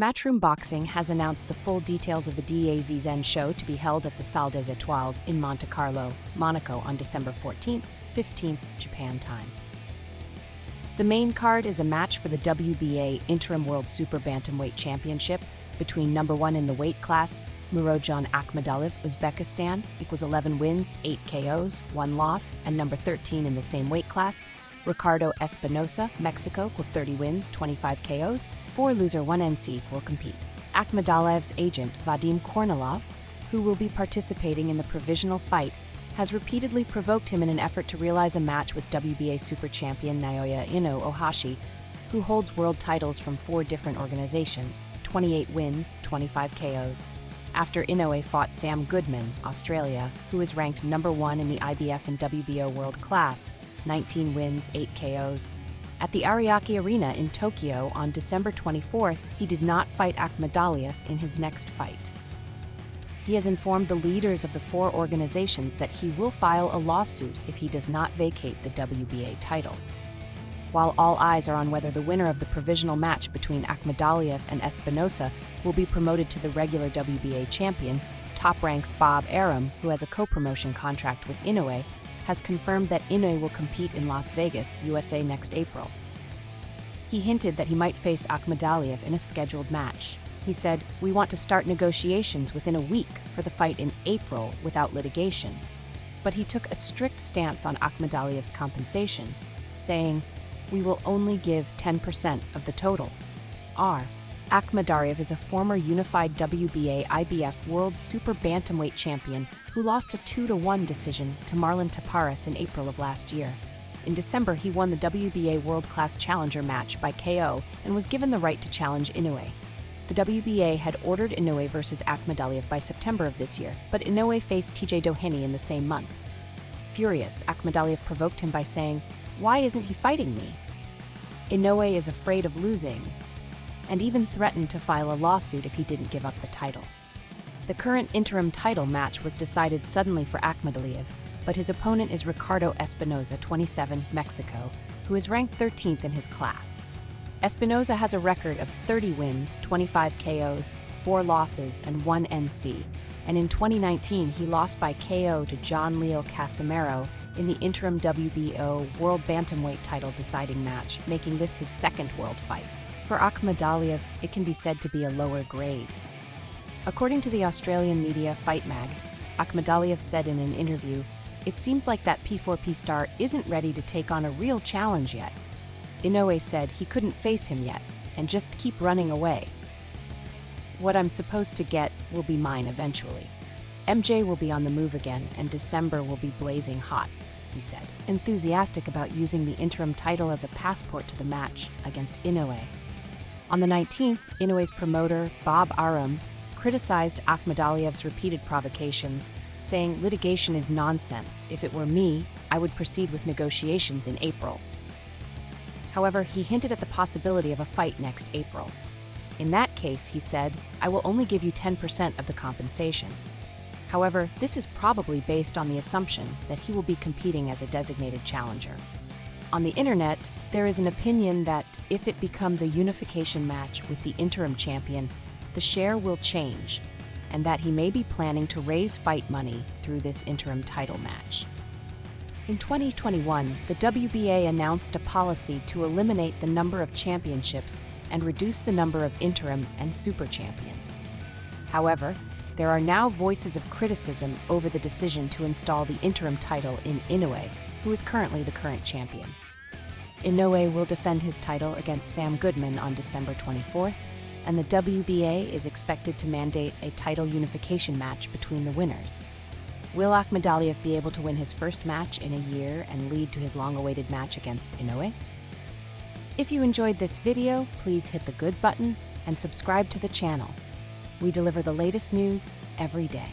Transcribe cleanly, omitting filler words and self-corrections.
Matchroom Boxing has announced the full details of the DAZN show to be held at the Salle des Étoiles in Monte Carlo, Monaco on December 14th, 15th, Japan time. The main card is a match for the WBA Interim World Super Bantamweight Championship between number 1 in the weight class, Murodjon Akhmadaliev, Uzbekistan, equals 11 wins, 8 KOs, 1 loss, and number 13 in the same weight class, Ricardo Espinosa, Mexico, with 30 wins, 25 KOs, 4 loser, 1 NC will compete. Akhmadaliev's agent, Vadim Kornilov, who will be participating in the provisional fight, has repeatedly provoked him in an effort to realize a match with WBA super champion Naoya Inoue, who holds world titles from 4 different organizations, 28 wins, 25 KOs. After Inoue fought Sam Goodman, Australia, who is ranked number 1 in the IBF and WBO world class, 19 wins, 8 KOs. At the Ariake Arena in Tokyo on December 24th, he did not fight Akhmadaliev in his next fight. He has informed the leaders of the 4 organizations that he will file a lawsuit if he does not vacate the WBA title. While all eyes are on whether the winner of the provisional match between Akhmadaliev and Espinosa will be promoted to the regular WBA champion, Top Rank's Bob Arum, who has a co-promotion contract with Inoue, has confirmed that Inoue will compete in Las Vegas, USA next April. He hinted that he might face Akhmadaliev in a scheduled match. He said, "We want to start negotiations within a week for the fight in April without litigation." But he took a strict stance on Akhmadaliev's compensation, saying, "We will only give 10% of the total." Akhmadaliev is a former unified WBA IBF World Super Bantamweight champion who lost a 2-1 decision to Marlon Tapares in April of last year. In December, he won the WBA World Class Challenger match by KO and was given the right to challenge Inoue. The WBA had ordered Inoue versus Akhmadaliev by September of this year, but Inoue faced TJ Doheny in the same month. Furious, Akhmadaliev provoked him by saying, "Why isn't he fighting me?" Inoue is afraid of losing, and even threatened to file a lawsuit if he didn't give up the title. The current interim title match was decided suddenly for Akhmadaliev, but his opponent is Ricardo Espinosa, 27, Mexico, who is ranked 13th in his class. Espinosa has a record of 30 wins, 25 KOs, 4 losses, and 1 NC, and in 2019 he lost by KO to John Leo Casimero in the interim WBO World Bantamweight title deciding match, making this his 2nd world fight. For Akhmadaliev, it can be said to be a lower grade. According to the Australian media Fight Mag, Akhmadaliev said in an interview, "It seems like that P4P star isn't ready to take on a real challenge yet." Inoue said he couldn't face him yet and just keep running away. "What I'm supposed to get will be mine eventually. MJ will be on the move again and December will be blazing hot," he said, enthusiastic about using the interim title as a passport to the match against Inoue. On the 19th, Inoue's promoter, Bob Arum, criticized Akhmadaliev's repeated provocations, saying litigation is nonsense. If it were me, I would proceed with negotiations in April. However, he hinted at the possibility of a fight next April. In that case, he said, "I will only give you 10% of the compensation." However, this is probably based on the assumption that he will be competing as a designated challenger. On the internet, there is an opinion that if it becomes a unification match with the interim champion, the share will change, and that he may be planning to raise fight money through this interim title match. In 2021, the WBA announced a policy to eliminate the number of championships and reduce the number of interim and super champions. However, there are now voices of criticism over the decision to install the interim title in Inoue, who is currently the current champion. Inoue will defend his title against Sam Goodman on December 24th, and the WBA is expected to mandate a title unification match between the winners. Will Akhmadaliev be able to win his first match in a year and lead to his long-awaited match against Inoue? If you enjoyed this video, please hit the good button and subscribe to the channel. We deliver the latest news every day.